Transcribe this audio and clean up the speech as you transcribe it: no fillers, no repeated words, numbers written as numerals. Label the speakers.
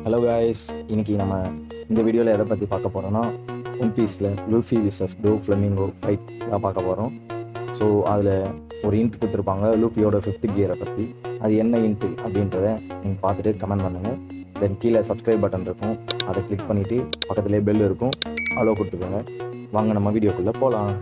Speaker 1: Hello guys, இன்றைக்கி நம்ம இந்த வீடியோவில் எதை பற்றி பார்க்க போகிறோன்னா ஒன் பீஸில் Luffy versus Doflamingo fight தான் பார்க்க போகிறோம். ஸோ அதில் ஒரு இன்ட் கொடுத்துருப்பாங்க லூஃபியோட 5th கியரை பற்றி. அது என்ன இன்ட்டு அப்படின்றத நீங்கள் பார்த்துட்டு கமெண்ட் பண்ணுங்கள். தென் கீழே சப்ஸ்கிரைப் பட்டன் இருக்கும், அதை கிளிக் பண்ணிவிட்டு பக்கத்துலேயே பெல் இருக்கும், அலோ கொடுத்துக்கோங்க. வாங்க நம்ம வீடியோக்குள்ளே போகலாம்.